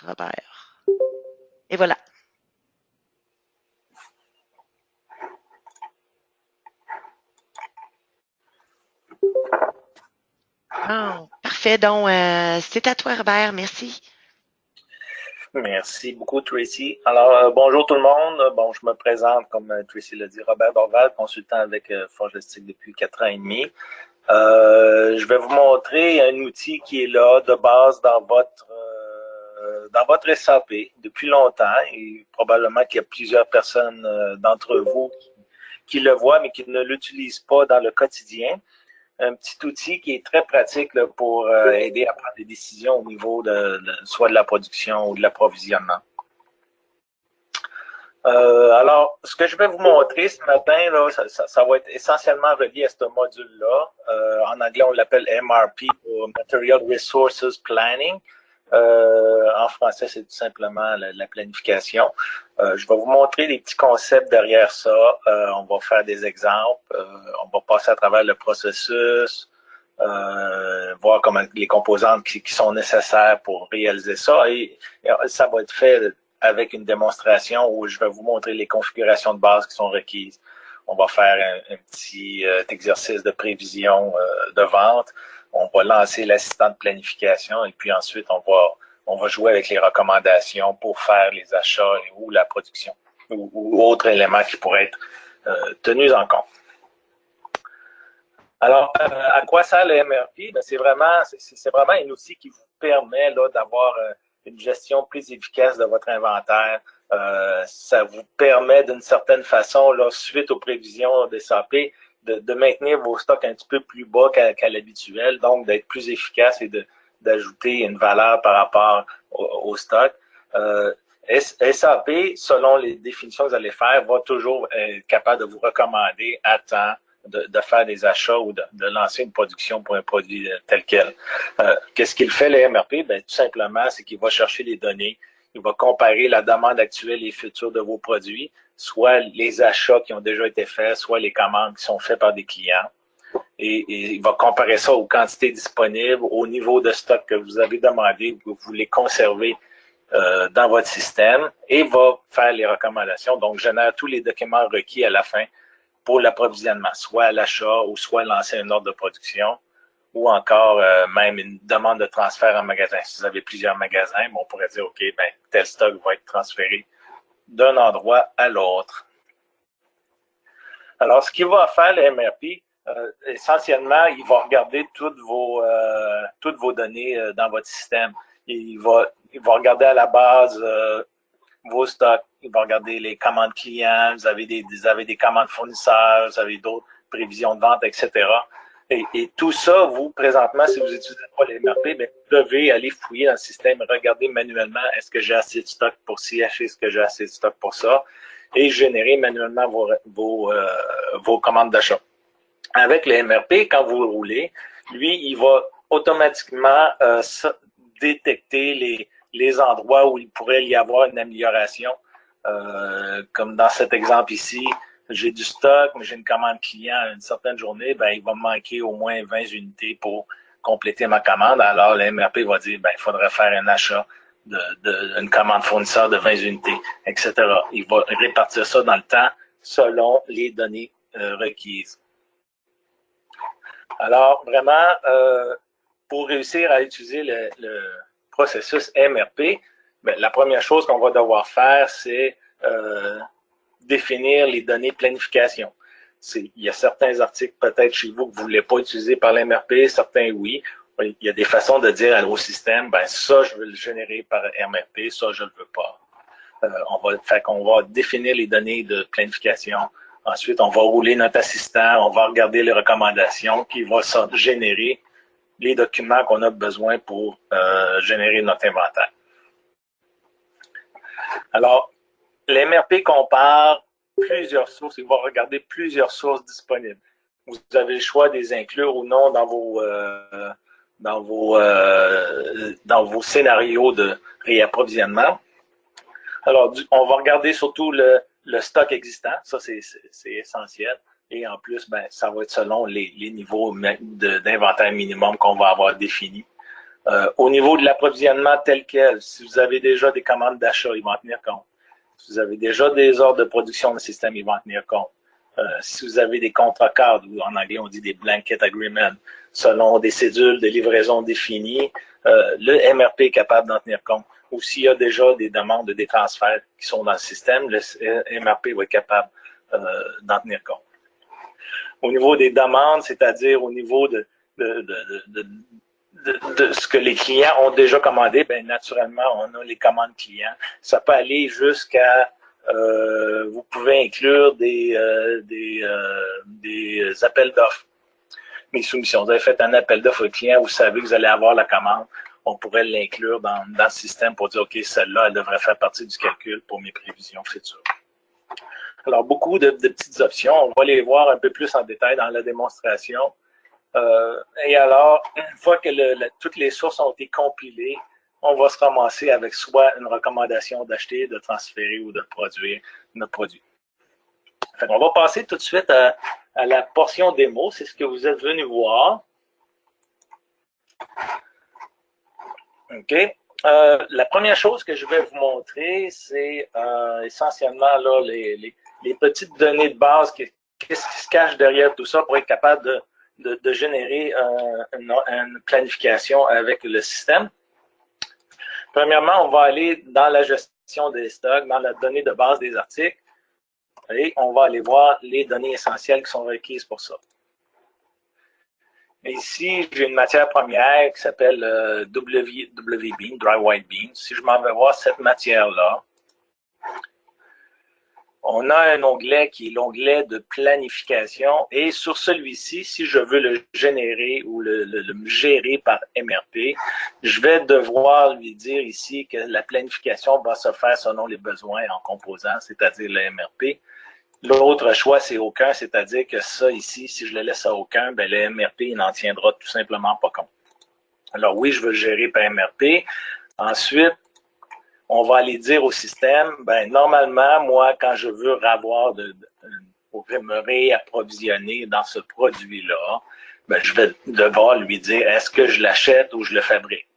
Robert. Et voilà. Bon, parfait. Donc, c'est à toi, Robert. Merci. Merci beaucoup, Tracy. Alors, bonjour tout le monde. Bon, je me présente, comme Tracy l'a dit, Robert Dorval, consultant avec Forgestic depuis 4 ans et demi. Je vais vous montrer un outil qui est là de base dans votre SAP depuis longtemps et probablement qu'il y a plusieurs personnes d'entre vous qui le voient mais qui ne l'utilisent pas dans le quotidien. Un petit outil qui est très pratique là, pour aider à prendre des décisions au niveau soit de la production ou de l'approvisionnement. Alors, ce que je vais vous montrer ce matin, là, ça va être essentiellement relié à ce module-là. En anglais, on l'appelle MRP, ou Material Resources Planning. En français, c'est tout simplement la planification. Je vais vous montrer les petits concepts derrière ça. On va faire des exemples. On va passer à travers le processus, voir comment les composantes qui sont nécessaires pour réaliser ça. Et ça va être fait avec une démonstration où je vais vous montrer les configurations de base qui sont requises. On va faire un petit exercice de prévision de vente. On va lancer l'assistant de planification et puis ensuite, on va jouer avec les recommandations pour faire les achats ou la production ou autres éléments qui pourraient être tenus en compte. Alors, à quoi sert le MRP? Ben, c'est vraiment un outil qui vous permet d'avoir une gestion plus efficace de votre inventaire. Ça vous permet d'une certaine façon, là, suite aux prévisions des SAP, de maintenir vos stocks un petit peu plus bas qu'à l'habituel, donc d'être plus efficace et d'ajouter une valeur par rapport au stock. SAP, selon les définitions que vous allez faire, va toujours être capable de vous recommander à temps de faire des achats ou de lancer une production pour un produit tel quel. Qu'est-ce qu'il fait, le MRP? Ben, tout simplement, c'est qu'il va chercher les données, il va comparer la demande actuelle et future de vos produits, soit les achats qui ont déjà été faits, soit les commandes qui sont faites par des clients. Et il va comparer ça aux quantités disponibles, au niveau de stock que vous avez demandé, que vous voulez conserver dans votre système, et va faire les recommandations. Donc, génère tous les documents requis à la fin pour l'approvisionnement, soit à l'achat ou soit lancer un ordre de production ou encore même une demande de transfert en magasin. Si vous avez plusieurs magasins, on pourrait dire, OK, ben, tel stock va être transféré d'un endroit à l'autre. Alors, ce qu'il va faire, le MRP, essentiellement, il va regarder toutes vos données dans votre système. Il va regarder à la base vos stocks, il va regarder les commandes clients, vous avez des commandes fournisseurs, vous avez d'autres prévisions de vente, etc. Et tout ça, vous, présentement, si vous n'utilisez pas les MRP, bien, vous devez aller fouiller dans le système, regarder manuellement est-ce que j'ai assez de stock pour ci, est-ce que j'ai assez de stock pour ça, et générer manuellement vos commandes d'achat. Avec le MRP, quand vous le roulez, lui, il va automatiquement détecter les endroits où il pourrait y avoir une amélioration. Comme dans cet exemple ici, j'ai du stock, mais j'ai une commande client à une certaine journée, ben, il va me manquer au moins 20 unités pour compléter ma commande. Alors, le MRP va dire, ben, il faudrait faire un achat une commande fournisseur de 20 unités, etc. Il va répartir ça dans le temps selon les données requises. Alors, vraiment, pour réussir à utiliser le processus MRP, ben, la première chose qu'on va devoir faire, c'est définir les données de planification. Il y a certains articles peut-être chez vous que vous ne voulez pas utiliser par l'MRP, certains oui. Il y a des façons de dire au système, ben ça, je veux le générer par MRP, ça, je ne le veux pas. On va définir les données de planification. Ensuite, on va rouler notre assistant, on va regarder les recommandations qui vont générer les documents qu'on a besoin pour générer notre inventaire. Alors, l'MRP compare plusieurs sources, il va regarder plusieurs sources disponibles. Vous avez le choix de les inclure ou non dans vos scénarios de réapprovisionnement. Alors, on va regarder surtout le stock existant, ça c'est essentiel. Et en plus, ben, ça va être selon les niveaux d'inventaire minimum qu'on va avoir définis. Au niveau de l'approvisionnement tel quel, si vous avez déjà des commandes d'achat, ils vont en tenir compte. Si vous avez déjà des ordres de production dans le système, ils vont en tenir compte. Si vous avez des contrats cadres, ou en anglais on dit des blanket agreements, selon des cédules de livraison définies, le MRP est capable d'en tenir compte. Ou s'il y a déjà des demandes des transferts qui sont dans le système, le MRP va être capable d'en tenir compte. Au niveau des demandes, c'est-à-dire au niveau de ce que les clients ont déjà commandé, ben naturellement, on a les commandes clients. Ça peut aller jusqu'à vous pouvez inclure des appels d'offres. Mes soumissions. Vous avez fait un appel d'offres au client, vous savez que vous allez avoir la commande. On pourrait l'inclure dans le système pour dire, OK, celle-là, elle devrait faire partie du calcul pour mes prévisions futures. Alors, beaucoup de petites options. On va les voir un peu plus en détail dans la démonstration. Et alors, une fois que toutes les sources ont été compilées, on va se ramasser avec soit une recommandation d'acheter, de transférer ou de produire notre produit. On va passer tout de suite à la portion démo. C'est ce que vous êtes venu voir. OK. La première chose que je vais vous montrer, c'est essentiellement là, les petites données de base, qu'est-ce qui se cache derrière tout ça pour être capable de générer une planification avec le système. Premièrement, on va aller dans la gestion des stocks, dans la donnée de base des articles, et on va aller voir les données essentielles qui sont requises pour ça. Et ici, j'ai une matière première qui s'appelle WB, Dry White Bean. Si je m'en vais voir cette matière-là, on a un onglet qui est l'onglet de planification et sur celui-ci, si je veux le générer ou le gérer par MRP, je vais devoir lui dire ici que la planification va se faire selon les besoins en composants, c'est-à-dire le MRP. L'autre choix, c'est aucun, c'est-à-dire que ça ici, si je le laisse à aucun, ben le MRP il n'en tiendra tout simplement pas compte. Alors oui, je veux le gérer par MRP. Ensuite, on va aller dire au système, ben normalement, moi, quand je veux avoir pour me réapprovisionner dans ce produit-là, ben je vais devoir lui dire, est-ce que je l'achète ou je le fabrique?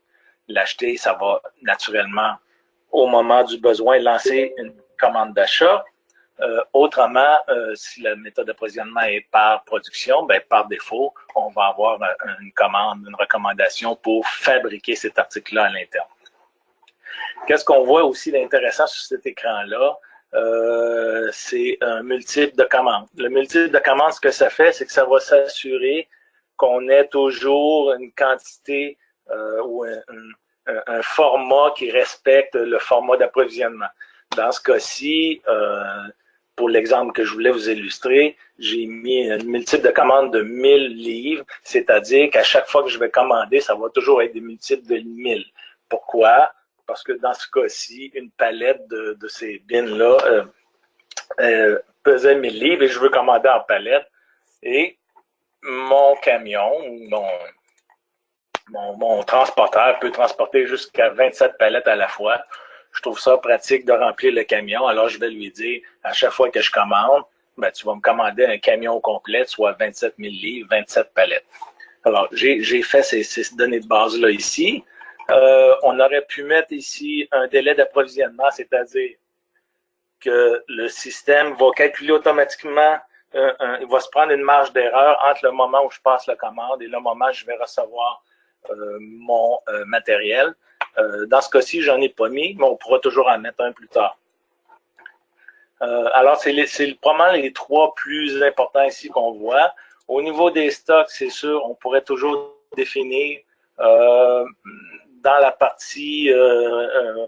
L'acheter, ça va naturellement, au moment du besoin, lancer une commande d'achat. Autrement, si la méthode d'approvisionnement est par production, ben par défaut, on va avoir une commande, une recommandation pour fabriquer cet article-là à l'interne. Qu'est-ce qu'on voit aussi d'intéressant sur cet écran-là? C'est un multiple de commandes. Le multiple de commandes, ce que ça fait, c'est que ça va s'assurer qu'on ait toujours une quantité ou un format qui respecte le format d'approvisionnement. Dans ce cas-ci, pour l'exemple que je voulais vous illustrer, j'ai mis un multiple de commandes de 1000 livres, c'est-à-dire qu'à chaque fois que je vais commander, ça va toujours être des multiples de 1000. Pourquoi? Parce que dans ce cas-ci, une palette de ces bins-là pesait 1000 livres et je veux commander en palette. Et mon camion, mon transporteur peut transporter jusqu'à 27 palettes à la fois. Je trouve ça pratique de remplir le camion. Alors, je vais lui dire, à chaque fois que je commande, ben, tu vas me commander un camion complet, soit 27 000 livres, 27 palettes. Alors, j'ai fait ces données de base-là ici. On aurait pu mettre ici un délai d'approvisionnement, c'est-à-dire que le système va calculer automatiquement, il va se prendre une marge d'erreur entre le moment où je passe la commande et le moment où je vais recevoir mon matériel. Dans ce cas-ci, j'en ai pas mis, mais on pourra toujours en mettre un plus tard. Alors, c'est probablement les trois plus importants ici qu'on voit. Au niveau des stocks, c'est sûr, on pourrait toujours définir dans la partie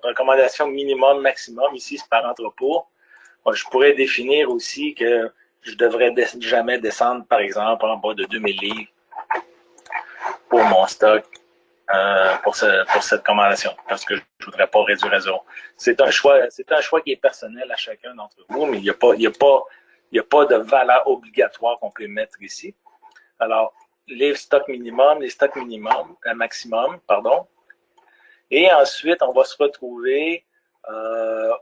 recommandation minimum, maximum, ici c'est par entrepôt. Je pourrais définir aussi que je devrais jamais descendre, par exemple, en bas de 2000 livres pour mon stock, pour cette commandation, parce que je ne voudrais pas réduire à zéro. C'est un choix qui est personnel à chacun d'entre vous, mais il n'y a pas de valeur obligatoire qu'on peut mettre ici. Alors, les stocks maximum, pardon. Et ensuite, on va se retrouver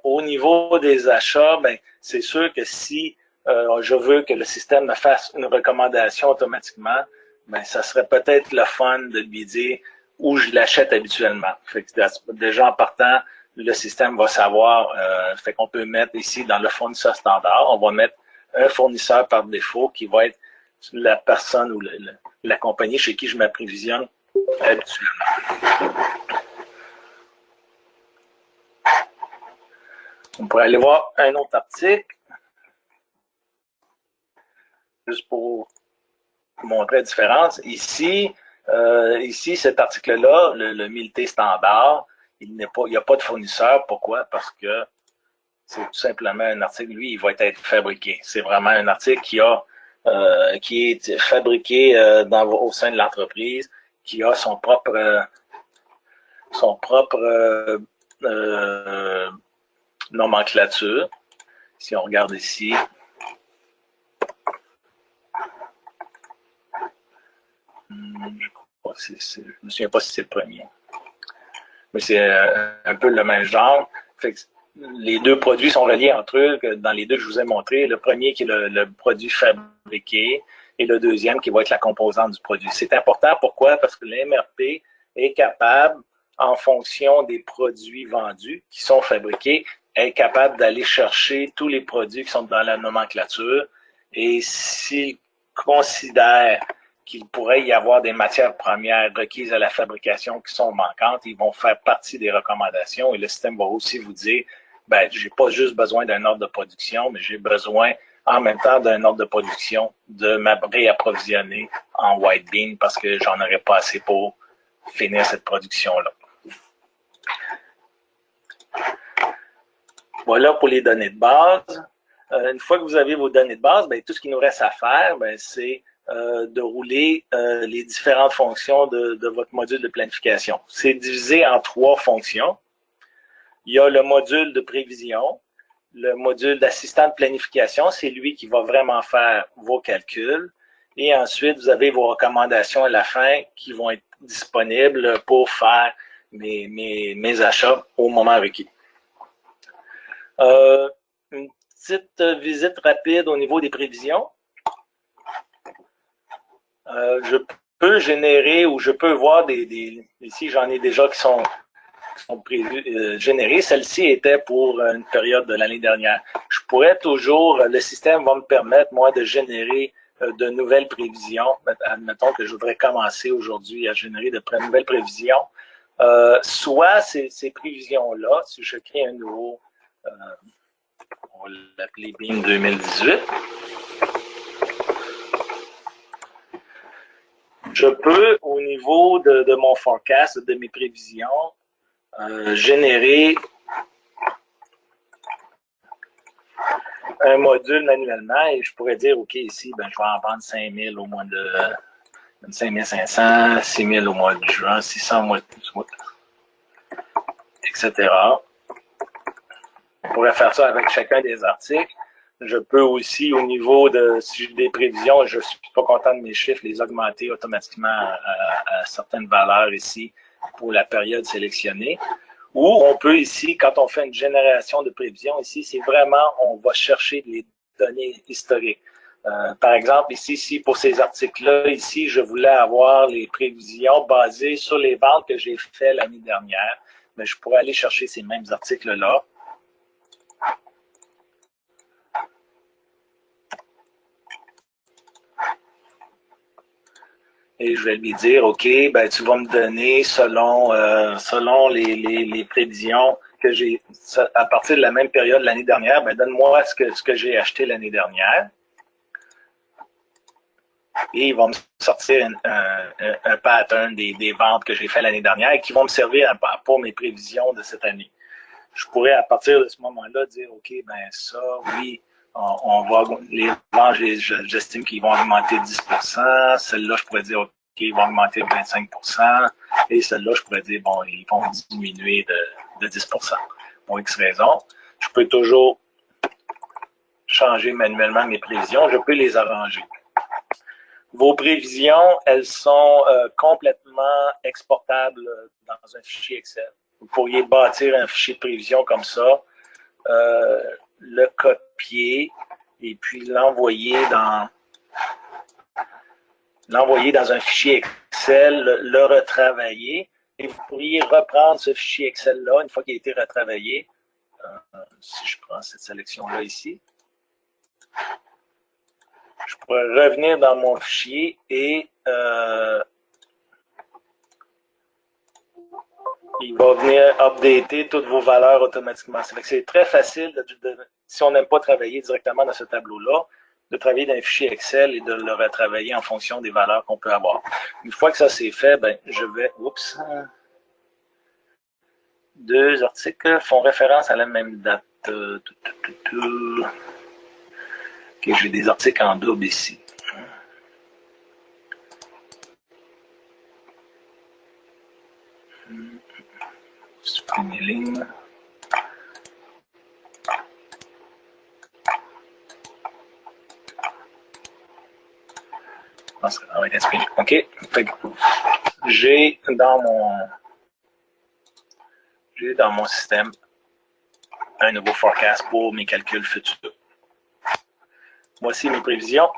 au niveau des achats. Ben, c'est sûr que si je veux que le système me fasse une recommandation automatiquement, ben, ça serait peut-être le fun de lui dire où je l'achète habituellement. Fait que déjà en partant, le système va savoir, fait qu'on peut mettre ici dans le fournisseur standard, on va mettre un fournisseur par défaut qui va être la personne ou la compagnie chez qui je m'approvisionne habituellement. On pourrait aller voir un autre article, juste pour vous montrer la différence. Ici, cet article-là, le Milté standard, il n'y a pas de fournisseur. Pourquoi? Parce que c'est tout simplement un article, lui, il va être fabriqué. C'est vraiment un article qui est fabriqué au sein de l'entreprise, qui a son propre nomenclature. Si on regarde ici, je ne me souviens pas si c'est le premier, mais c'est un peu le même genre. Fait que les deux produits sont reliés entre eux. Dans les deux que je vous ai montrés, le premier qui est le produit fabriqué et le deuxième qui va être la composante du produit. C'est important. Pourquoi? Parce que l'MRP est capable, en fonction des produits vendus qui sont fabriqués, est capable d'aller chercher tous les produits qui sont dans la nomenclature. Et s'il considère qu'il pourrait y avoir des matières premières requises à la fabrication qui sont manquantes, ils vont faire partie des recommandations et le système va aussi vous dire, ben, j'ai pas juste besoin d'un ordre de production, mais j'ai besoin en même temps d'un ordre de production de me réapprovisionner en white bean parce que j'en aurais pas assez pour finir cette production-là. Voilà pour les données de base. Une fois que vous avez vos données de base, ben, tout ce qu'il nous reste à faire, ben, c'est de rouler les différentes fonctions de votre module de planification. C'est divisé en 3 fonctions. Il y a le module de prévision, le module d'assistant de planification, c'est lui qui va vraiment faire vos calculs. Et ensuite, vous avez vos recommandations à la fin qui vont être disponibles pour faire mes achats au moment requis. Une petite visite rapide au niveau des prévisions. Je peux générer ou je peux voir ici j'en ai déjà qui sont prévus, générés. Celle-ci était pour une période de l'année dernière. Je pourrais toujours, le système va me permettre, moi, de générer de nouvelles prévisions. Admettons que je voudrais commencer aujourd'hui à générer de nouvelles prévisions. Soit ces prévisions-là, si je crée un nouveau, on va l'appeler BIM 2018, je peux, au niveau de mon forecast, de mes prévisions, générer un module manuellement et je pourrais dire, OK, ici, ben, je vais en vendre 5000 au mois de 5500, 6000 au mois de juin, 600 au mois de août, etc. On pourrait faire ça avec chacun des articles. Je peux aussi, au niveau des prévisions, je ne suis pas content de mes chiffres, les augmenter automatiquement à certaines valeurs ici pour la période sélectionnée. Ou on peut ici, quand on fait une génération de prévisions, ici, c'est vraiment, on va chercher les données historiques. Par exemple, ici, pour ces articles-là, ici, je voulais avoir les prévisions basées sur les ventes que j'ai faites l'année dernière. Mais je pourrais aller chercher ces mêmes articles-là. Et je vais lui dire, OK, ben, tu vas me donner selon les prévisions que j'ai, à partir de la même période l'année dernière, ben, donne-moi ce que j'ai acheté l'année dernière. Et il va me sortir un pattern des ventes que j'ai fait l'année dernière et qui vont me servir pour mes prévisions de cette année. Je pourrais, à partir de ce moment-là, dire, OK, ben ça, oui, on va, les ventes, j'estime qu'ils vont augmenter 10%. Celle-là, je pourrais dire, OK, ils vont augmenter de 25%. Et celle-là, je pourrais dire, bon, ils vont diminuer de 10%. Pour X raison. Je peux toujours changer manuellement mes prévisions. Je peux les arranger. Vos prévisions, elles sont complètement exportables dans un fichier Excel. Vous pourriez bâtir un fichier de prévision comme ça, le copier et puis l'envoyer dans un fichier Excel, le retravailler. et vous pourriez reprendre ce fichier Excel-là une fois qu'il a été retravaillé. Si je prends cette sélection-là ici, je pourrais revenir dans mon fichier et il va venir updater toutes vos valeurs automatiquement. C'est très facile, si on n'aime pas travailler directement dans ce tableau-là, de travailler dans un fichier Excel et de le retravailler en fonction des valeurs qu'on peut avoir. Une fois que ça c'est fait, ben, je vais... Oups! Deux articles font référence à la même date. Ok, j'ai des articles en double ici. Supprimer ligne. Ça va être inspiré. OK. J'ai dans mon système un nouveau forecast pour mes calculs futurs. Voici mes prévisions.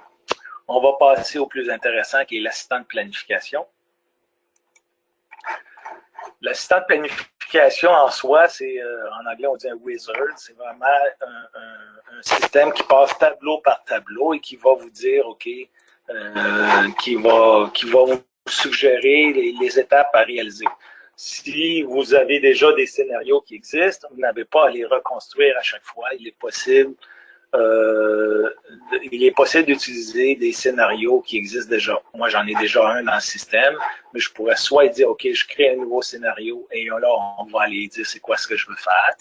On va passer au plus intéressant qui est l'assistant de planification. L'assistant de planification en soi, c'est en anglais on dit un wizard, c'est vraiment un système qui passe tableau par tableau et qui va vous dire, OK, qui va vous suggérer les étapes à réaliser. Si vous avez déjà des scénarios qui existent, vous n'avez pas à les reconstruire à chaque fois. Il est possible d'utiliser des scénarios qui existent déjà. Moi, j'en ai déjà un dans le système, mais je pourrais soit dire, OK, je crée un nouveau scénario et là, on va aller dire c'est quoi ce que je veux faire.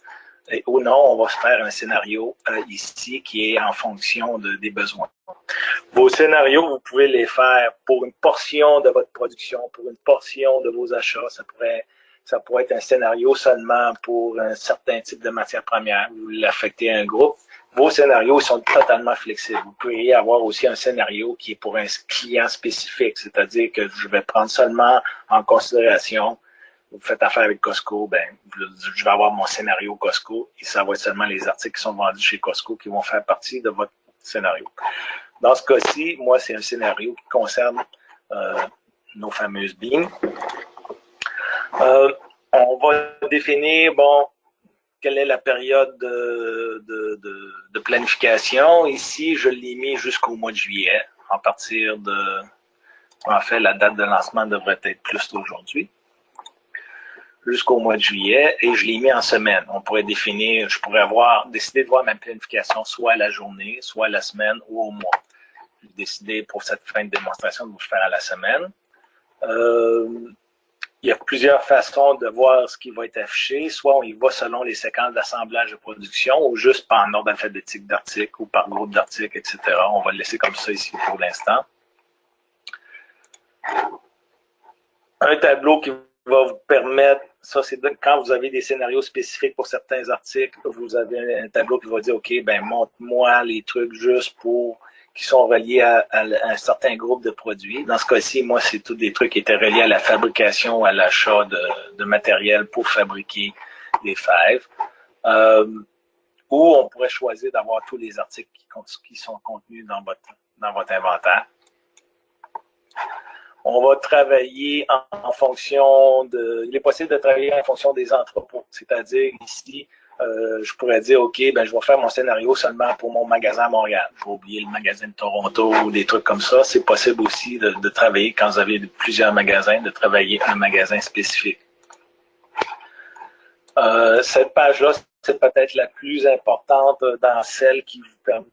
Ou non, on va faire un scénario ici qui est en fonction des besoins. Vos scénarios, vous pouvez les faire pour une portion de votre production, pour une portion de vos achats. Ça pourrait être un scénario seulement pour un certain type de matière première. Vous l'affectez à un groupe. Vos scénarios sont totalement flexibles. Vous pourriez avoir aussi un scénario qui est pour un client spécifique, c'est-à-dire que je vais prendre seulement en considération, vous faites affaire avec Costco, ben, je vais avoir mon scénario Costco et ça va être seulement les articles qui sont vendus chez Costco qui vont faire partie de votre scénario. Dans ce cas-ci, moi, c'est un scénario qui concerne nos fameuses BIM. On va définir, bon, quelle est la période de planification. Ici, je l'ai mis jusqu'au mois de juillet. En fait, la date de lancement devrait être plus d'aujourd'hui. Jusqu'au mois de juillet, et je l'ai mis en semaine. On pourrait définir, je pourrais décider de voir ma planification soit à la journée, soit à la semaine ou au mois. J'ai décidé pour cette fin de démonstration de vous faire à la semaine. Il y a plusieurs façons de voir ce qui va être affiché. Soit on y va selon les séquences d'assemblage de production ou juste par ordre alphabétique d'articles ou par groupe d'articles, etc. On va le laisser comme ça ici pour l'instant. Un tableau qui va vous permettre, ça c'est quand vous avez des scénarios spécifiques pour certains articles, vous avez un tableau qui va dire, OK, ben montre-moi les trucs juste qui sont reliés à un certain groupe de produits. Dans ce cas-ci, moi, c'est tous des trucs qui étaient reliés à la fabrication ou à l'achat de matériel pour fabriquer des fèves. Ou on pourrait choisir d'avoir tous les articles qui sont contenus dans votre inventaire. On va travailler en fonction il est possible de travailler en fonction des entrepôts. C'est-à-dire ici, je pourrais dire, OK, ben, je vais faire mon scénario seulement pour mon magasin à Montréal. Je vais oublier le magasin de Toronto ou des trucs comme ça. C'est possible aussi de travailler, quand vous avez plusieurs magasins, de travailler un magasin spécifique. Cette page-là, c'est peut-être la plus importante dans celle qui vous permet,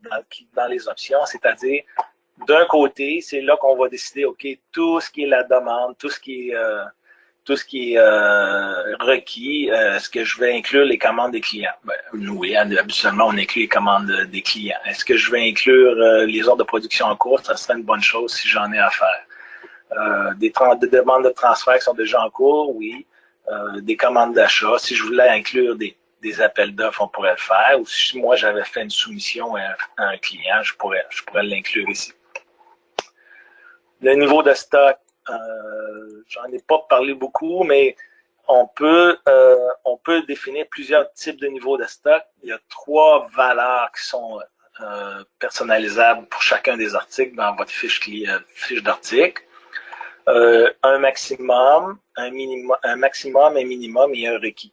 dans les options, c'est-à-dire, d'un côté, c'est là qu'on va décider, OK, tout ce qui est la demande, tout ce qui est requis, est-ce que je vais inclure les commandes des clients? Ben, oui, habituellement, on inclut les commandes des clients. Est-ce que je vais inclure les ordres de production en cours? Ça serait une bonne chose si j'en ai à faire. Des demandes de transfert qui sont déjà en cours, oui. Des commandes d'achat. Si je voulais inclure des appels d'offres, on pourrait le faire. Ou si moi, j'avais fait une soumission à un client, je pourrais l'inclure ici. Le niveau de stock, j'en ai pas parlé beaucoup, mais on peut définir plusieurs types de niveaux de stock. Il y a 3 valeurs qui sont personnalisables pour chacun des articles dans votre fiche d'article. un maximum, un maximum, un minimum et un requis.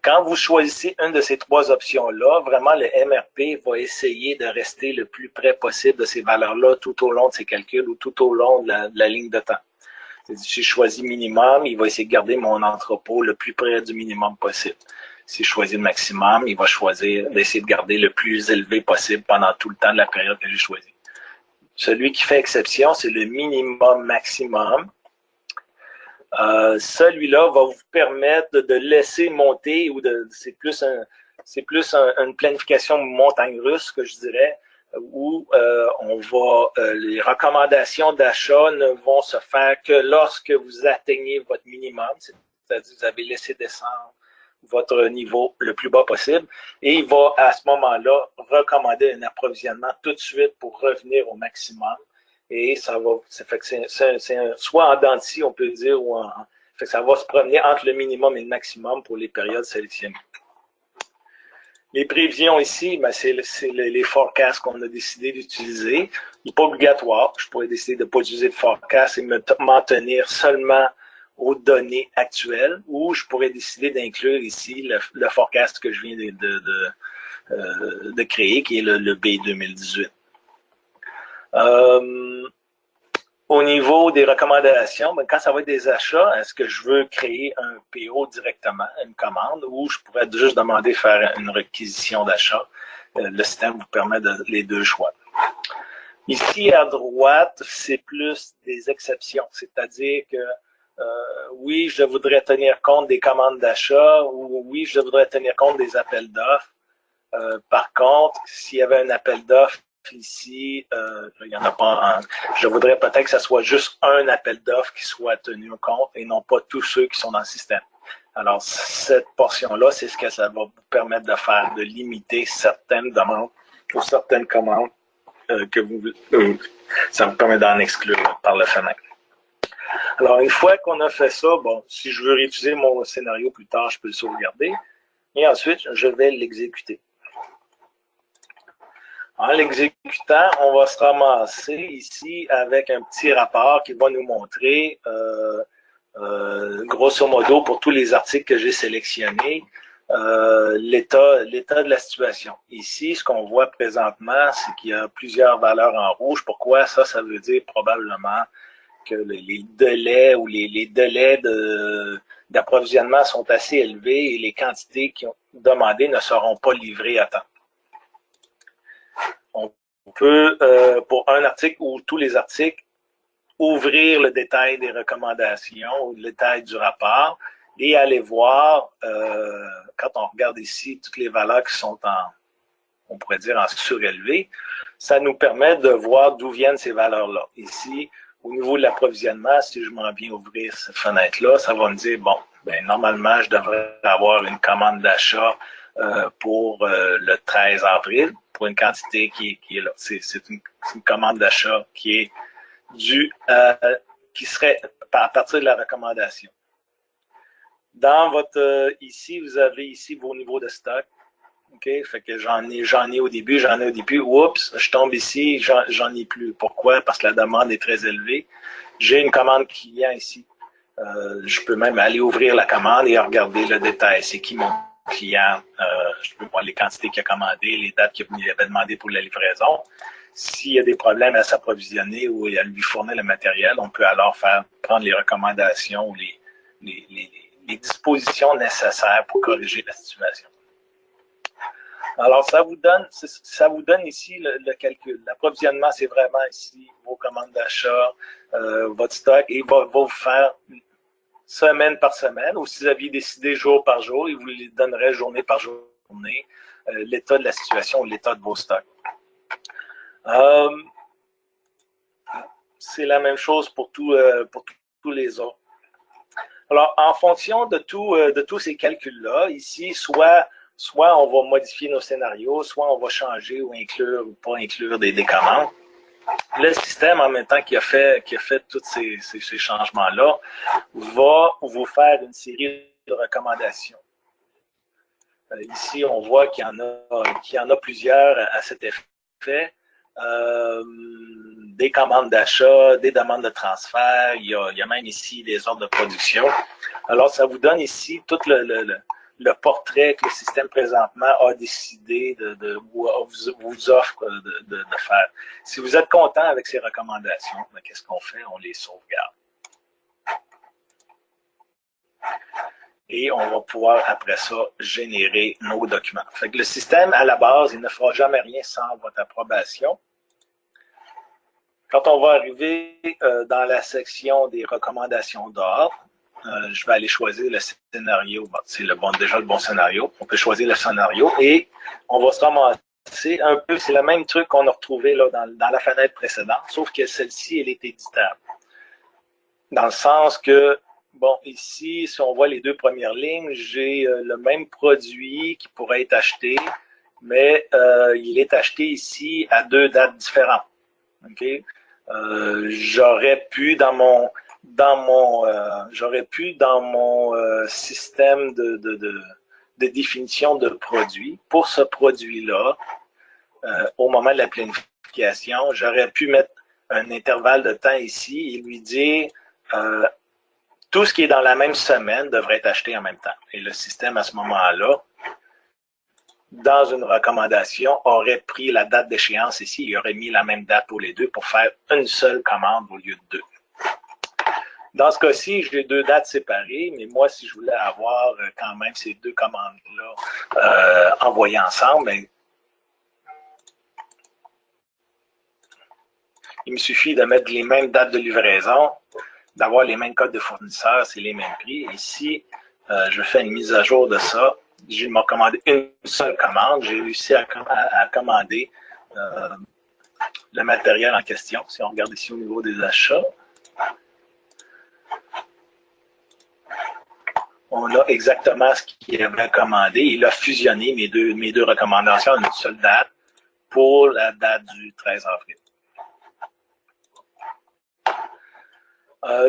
Quand vous choisissez une de ces trois options-là, vraiment le MRP va essayer de rester le plus près possible de ces valeurs-là tout au long de ses calculs ou tout au long de la ligne de temps. Si je choisis minimum, il va essayer de garder mon entrepôt le plus près du minimum possible. Si je choisis le maximum, il va choisir d'essayer de garder le plus élevé possible pendant tout le temps de la période que j'ai choisie. Celui qui fait exception, c'est le minimum maximum. Celui-là va vous permettre de laisser monter, ou c'est plus une planification montagne russe que je dirais, où les recommandations d'achat ne vont se faire que lorsque vous atteignez votre minimum, c'est-à-dire que vous avez laissé descendre votre niveau le plus bas possible, et il va à ce moment-là recommander un approvisionnement tout de suite pour revenir au maximum. Et ça va, c'est soit en dents de scie, on peut dire, fait que ça va se promener entre le minimum et le maximum pour les périodes sélectionnées. Les prévisions ici, ben c'est les forecasts qu'on a décidé d'utiliser. Il n'est pas obligatoire. Je pourrais décider de ne pas utiliser de forecast et m'en tenir seulement aux données actuelles, ou je pourrais décider d'inclure ici le forecast que je viens de créer, qui est le B 2018. Au niveau des recommandations, ben, quand ça va être des achats, est-ce que je veux créer un PO directement, une commande, ou je pourrais juste demander de faire une réquisition d'achat? Le système vous permet les deux choix. Ici, à droite, c'est plus des exceptions, c'est-à-dire que oui, je voudrais tenir compte des commandes d'achat, ou oui, je voudrais tenir compte des appels d'offres. Par contre, s'il y avait un appel d'offres ici, il n'y en a pas un. Je voudrais peut-être que ce soit juste un appel d'offres qui soit tenu compte et non pas tous ceux qui sont dans le système. Alors, cette portion-là, c'est ce que ça va vous permettre de faire, de limiter certaines demandes ou certaines commandes ça vous permet d'en exclure par le fenêtre. Alors, une fois qu'on a fait ça, bon, si je veux réutiliser mon scénario plus tard, je peux le sauvegarder. Et ensuite, je vais l'exécuter. En l'exécutant, on va se ramasser ici avec un petit rapport qui va nous montrer, grosso modo, pour tous les articles que j'ai sélectionnés, l'état de la situation. Ici, ce qu'on voit présentement, c'est qu'il y a plusieurs valeurs en rouge. Pourquoi? Ça veut dire probablement que les délais ou les délais d'approvisionnement sont assez élevés et les quantités qui ont demandé ne seront pas livrées à temps. On peut, pour un article ou tous les articles, ouvrir le détail des recommandations ou le détail du rapport et aller voir, quand on regarde ici toutes les valeurs qui sont on pourrait dire en surélevé, ça nous permet de voir d'où viennent ces valeurs-là. Ici, au niveau de l'approvisionnement, si je m'en viens ouvrir cette fenêtre-là, ça va me dire, bon, ben normalement, je devrais avoir une commande d'achat pour le 13 avril, pour une quantité qui est là. C'est une commande d'achat qui est qui serait à partir de la recommandation. Dans votre, ici, vous avez ici vos niveaux de stock. OK? Fait que j'en ai au début, oups, je tombe ici, j'en ai plus. Pourquoi? Parce que la demande est très élevée. J'ai une commande client ici. Je peux même aller ouvrir la commande et regarder le détail. C'est qui mon client? Je peux voir les quantités qu'il a commandées, les dates qu'il avait demandé pour la livraison. S'il y a des problèmes à s'approvisionner ou à lui fournir le matériel, on peut alors prendre les recommandations ou les dispositions nécessaires pour corriger la situation. Alors, ça vous donne ici le calcul. L'approvisionnement, c'est vraiment ici vos commandes d'achat, votre stock, et il va vous faire semaine par semaine, ou si vous aviez décidé jour par jour, il vous les donnerait journée par journée, l'état de la situation ou l'état de vos stocks. C'est la même chose pour tous les autres. Alors, en fonction de tous ces calculs-là, ici, soit on va modifier nos scénarios, soit on va changer ou inclure ou pas inclure des commandes. Le système, en même temps qui a fait tous ces changements-là, va vous faire une série de recommandations. Ici, on voit qu'il y en a plusieurs à cet effet. des commandes d'achat, des demandes de transfert, il y a même ici des ordres de production. Alors, ça vous donne ici tout le portrait que le système présentement a décidé ou vous offre de faire. Si vous êtes content avec ces recommandations, qu'est-ce qu'on fait? On les sauvegarde. Et on va pouvoir, après ça, générer nos documents. Fait que le système, à la base, il ne fera jamais rien sans votre approbation. Quand on va arriver dans la section des recommandations d'ordre, je vais aller choisir le scénario. Bon, c'est déjà le bon scénario. On peut choisir le scénario et on va se ramasser un peu. C'est le même truc qu'on a retrouvé là, dans la fenêtre précédente, sauf que celle-ci, elle est éditable. Dans le sens que, bon, ici, si on voit les deux premières lignes, j'ai le même produit qui pourrait être acheté, mais il est acheté ici à 2 dates différentes. OK? J'aurais pu dans mon système de définition de produit, pour ce produit-là, au moment de la planification, j'aurais pu mettre un intervalle de temps ici et lui dire tout ce qui est dans la même semaine devrait être acheté en même temps. Et le système, à ce moment-là, dans une recommandation, aurait pris la date d'échéance ici, il aurait mis la même date pour les deux pour faire une seule commande au lieu de 2. Dans ce cas-ci, j'ai 2 dates séparées, mais moi, si je voulais avoir quand même ces 2 commandes-là envoyées ensemble, mais il me suffit de mettre les mêmes dates de livraison, d'avoir les mêmes codes de fournisseurs, c'est les mêmes prix. Ici, je fais une mise à jour de ça. Je m'ai commandé une seule commande. J'ai réussi à commander le matériel en question. Si on regarde ici au niveau des achats, on a exactement ce qu'il avait commandé. Il a fusionné mes deux recommandations en une seule date pour la date du 13 avril.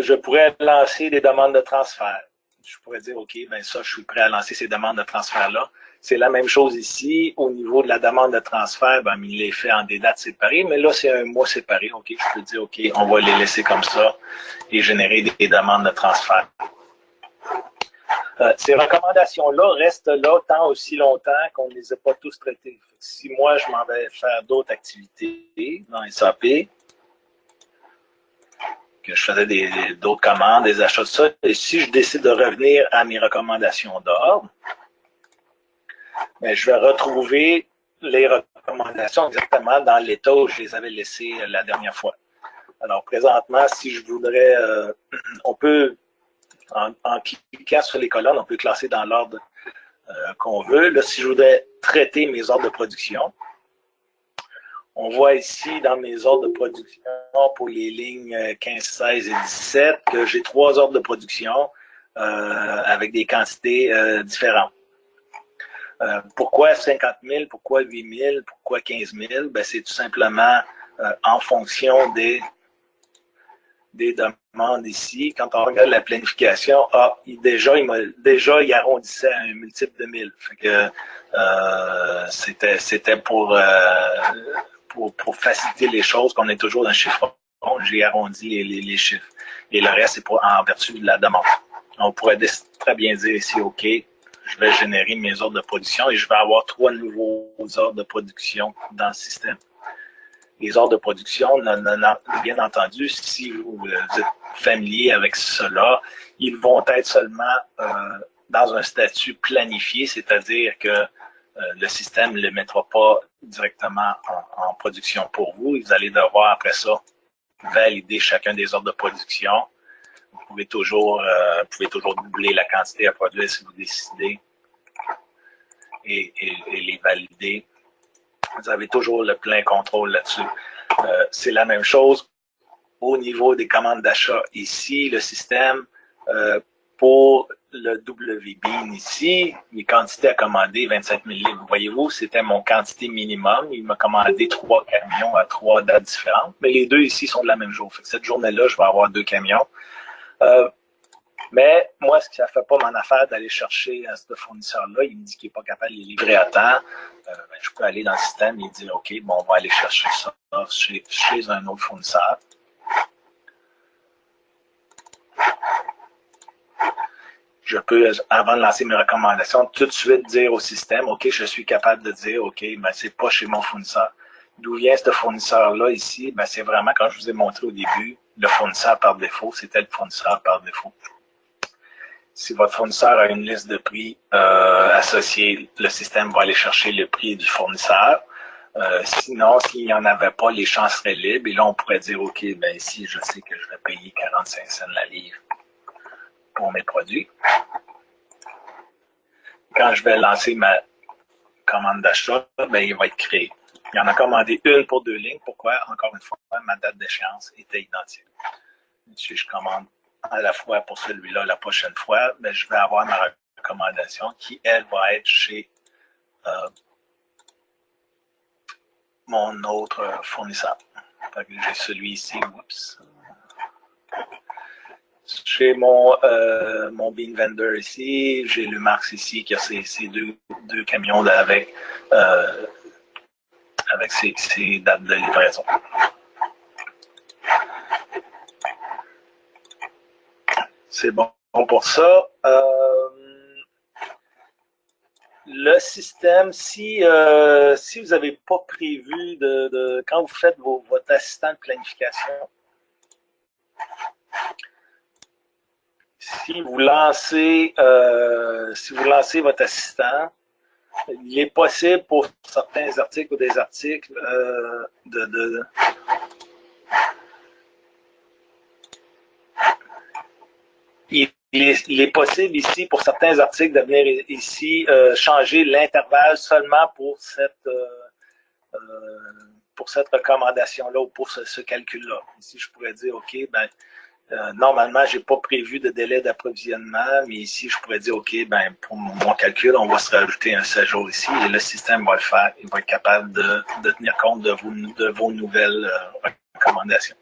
Je pourrais lancer des demandes de transfert. Je pourrais dire, OK, ben ça, je suis prêt à lancer ces demandes de transfert-là. C'est la même chose ici. Au niveau de la demande de transfert, ben, il est fait en des dates séparées, mais là, c'est un mois séparé. OK, je peux dire, OK, on va les laisser comme ça et générer des demandes de transfert. Ces recommandations-là restent là tant aussi longtemps qu'on ne les a pas tous traitées. Si moi, je m'en vais faire d'autres activités dans SAP, que je faisais d'autres commandes, des achats de ça. Et si je décide de revenir à mes recommandations d'ordre, ben, je vais retrouver les recommandations exactement dans l'état où je les avais laissées la dernière fois. Alors, présentement, si je voudrais, on peut, en cliquant sur les colonnes, on peut classer dans l'ordre qu'on veut. Là, si je voudrais traiter mes ordres de production, on voit ici dans mes ordres de production pour les lignes 15, 16 et 17 que j'ai 3 ordres de production avec des quantités différentes. Pourquoi 50 000? Pourquoi 8 000? Pourquoi 15 000? Ben, c'est tout simplement en fonction des demandes ici. Quand on regarde la planification, il arrondissait à un multiple de 1000. Fait que c'était pour faciliter les choses, qu'on est toujours dans le chiffre rond, j'ai arrondi les chiffres. Et le reste, c'est en vertu de la demande. On pourrait très bien dire ici, OK, je vais générer mes ordres de production et je vais avoir 3 nouveaux ordres de production dans le système. Les ordres de production, bien entendu, si vous êtes familier avec cela, ils vont être seulement dans un statut planifié, c'est-à-dire que le système ne le mettra pas directement en production pour vous. Vous allez devoir, après ça, valider chacun des ordres de production. Vous pouvez toujours doubler la quantité à produire si vous décidez et les valider. Vous avez toujours le plein contrôle là-dessus. C'est la même chose au niveau des commandes d'achat. Ici, le système, pour le WBIN ici, les quantités à commander, 25 000 livres. Voyez-vous, c'était mon quantité minimum. Il m'a commandé 3 camions à 3 dates différentes. Mais les deux ici sont de la même journée. Cette journée-là, je vais avoir 2 camions. Mais moi, ce que ça ne fait pas mon affaire d'aller chercher ce fournisseur-là, il me dit qu'il n'est pas capable de les livrer à temps, je peux aller dans le système et dire, OK, bon, on va aller chercher ça chez un autre fournisseur. Je peux, avant de lancer mes recommandations, tout de suite dire au système, OK, je suis capable de dire, OK, ben, c'est pas chez mon fournisseur. D'où vient ce fournisseur-là ici? Ben, c'est vraiment, quand je vous ai montré au début, le fournisseur par défaut, c'était le fournisseur par défaut. Si votre fournisseur a une liste de prix associée, le système va aller chercher le prix du fournisseur. Sinon, s'il n'y en avait pas, les champs seraient libres. Et là, on pourrait dire, OK, ben ici, je sais que je vais payer 45 cents la livre pour mes produits. Quand je vais lancer ma commande d'achat, ben, il va être créé. Il en a commandé une pour 2 lignes. Pourquoi? Encore une fois, ma date d'échéance était identique. Si je commande à la fois pour celui-là la prochaine fois, ben, je vais avoir ma recommandation qui, elle, va être chez mon autre fournisseur. J'ai celui ici, oups. Chez mon Bean Vendor ici, j'ai le Marx ici qui a ces deux camions là avec ses dates de livraison. C'est bon pour ça. Le système, si vous n'avez pas prévu quand vous faites votre assistant de planification, si vous lancez votre assistant, il est possible pour certains articles ou des articles il est possible ici, pour certains articles, de venir ici changer l'intervalle seulement pour cette recommandation-là ou pour ce calcul-là. Ici, je pourrais dire, OK, ben, normalement, je n'ai pas prévu de délai d'approvisionnement, mais ici, je pourrais dire, OK, ben, pour mon calcul, on va se rajouter un 7 jours ici et le système va le faire. Il va être capable de tenir compte de vos nouvelles recommandations.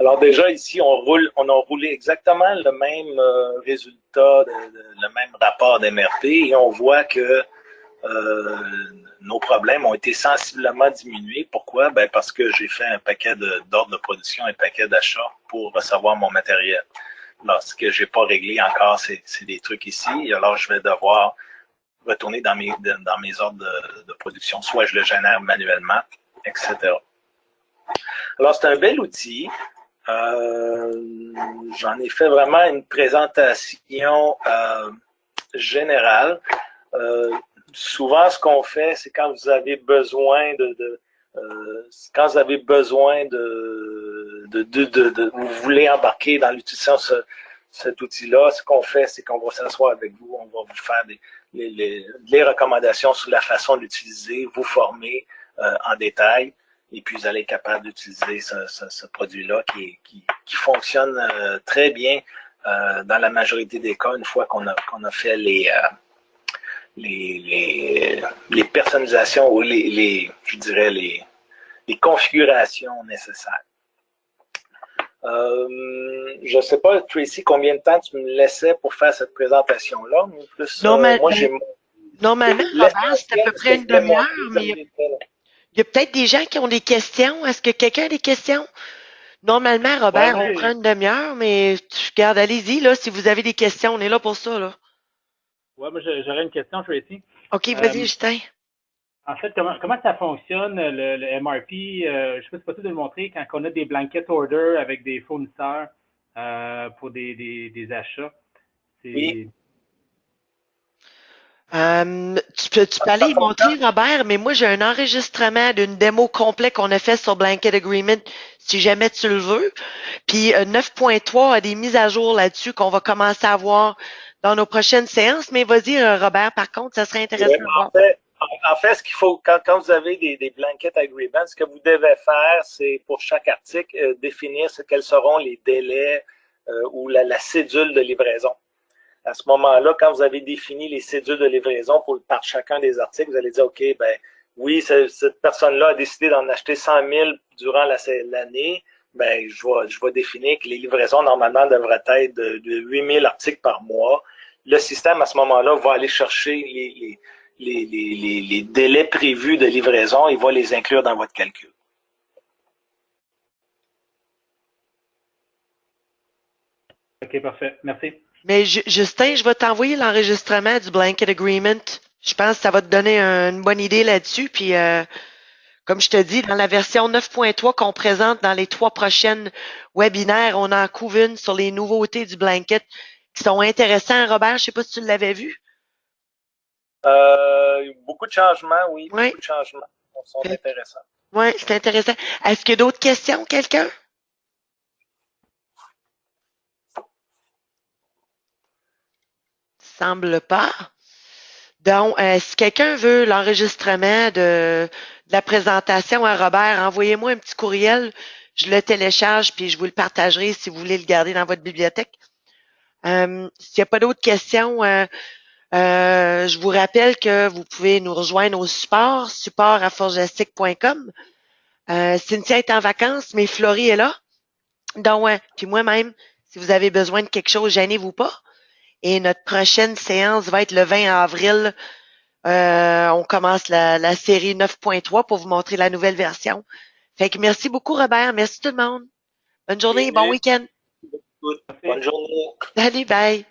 Alors déjà, ici, on a roulé exactement le même résultat, le même rapport d'MRP et on voit que nos problèmes ont été sensiblement diminués. Pourquoi? Ben parce que j'ai fait un paquet d'ordres de production et un paquet d'achats pour recevoir mon matériel. Alors, ce que je n'ai pas réglé encore, c'est des trucs ici. Alors, je vais devoir retourner dans mes ordres de production. Soit je le génère manuellement, etc. Alors, c'est un bel outil. J'en ai fait vraiment une présentation générale. Souvent, ce qu'on fait, c'est quand vous avez besoin vous voulez embarquer dans l'utilisation de cet outil-là, ce qu'on fait, c'est qu'on va s'asseoir avec vous, on va vous faire les recommandations sur la façon de l'utiliser, vous former en détail. Et puis, vous allez être capable d'utiliser ce produit-là qui fonctionne très bien dans la majorité des cas, une fois qu'on a fait les personnalisations ou je dirais les configurations nécessaires. Je ne sais pas, Tracy, combien de temps tu me laissais pour faire cette présentation-là. Normalement, Robert, c'est à peu près une demi-heure, mais il y a peut-être des gens qui ont des questions. Est-ce que quelqu'un a des questions? Normalement, Robert, on prend une demi-heure, mais regarde, allez-y, là, si vous avez des questions, on est là pour ça, là. Oui, moi, j'aurais une question, Tracy. OK, vas-y, Justin. En fait, comment ça fonctionne, le MRP? Je ne sais pas si c'est possible de le montrer quand on a des blanket orders avec des fournisseurs pour des achats. Oui. Tu peux aller y montrer, Robert, mais moi, j'ai un enregistrement d'une démo complète qu'on a fait sur Blanket Agreement, si jamais tu le veux. Puis 9.3 a des mises à jour là-dessus qu'on va commencer à voir dans nos prochaines séances. Mais vas-y, Robert, par contre, ça serait intéressant de voir. En fait, ce qu'il faut, quand vous avez des blanket agreements, ce que vous devez faire, c'est pour chaque article, définir quels seront les délais ou la cédule de livraison. À ce moment-là, quand vous avez défini les cédules de livraison par chacun des articles, vous allez dire, OK, ben oui, cette personne-là a décidé d'en acheter 100 000 durant l'année, ben, je vais définir que les livraisons, normalement, devraient être de 8000 articles par mois. Le système, à ce moment-là, va aller chercher les délais prévus de livraison et va les inclure dans votre calcul. OK, parfait. Merci. Mais Justin, je vais t'envoyer l'enregistrement du Blanket Agreement. Je pense que ça va te donner une bonne idée là-dessus. Puis, comme je te dis, dans la version 9.3 qu'on présente dans les 3 prochaines webinaires, on en couvre une sur les nouveautés du Blanket qui sont intéressants. Robert, je sais pas si tu l'avais vu. Beaucoup de changements, oui. Oui. Beaucoup de changements sont intéressants. Oui, c'est intéressant. Est-ce qu'il y a d'autres questions, quelqu'un? Semble pas. Donc, si quelqu'un veut l'enregistrement de la présentation à Robert, envoyez-moi un petit courriel. Je le télécharge puis je vous le partagerai si vous voulez le garder dans votre bibliothèque. S'il n'y a pas d'autres questions, je vous rappelle que vous pouvez nous rejoindre au support@forgestic.com. Cynthia est en vacances, mais Florie est là. Donc, puis moi-même, si vous avez besoin de quelque chose, gênez-vous pas. Et notre prochaine séance va être le 20 avril. On commence la série 9.3 pour vous montrer la nouvelle version. Fait que merci beaucoup, Robert. Merci tout le monde. Bonne journée et bon week-end. Bonne journée. Allez, bye.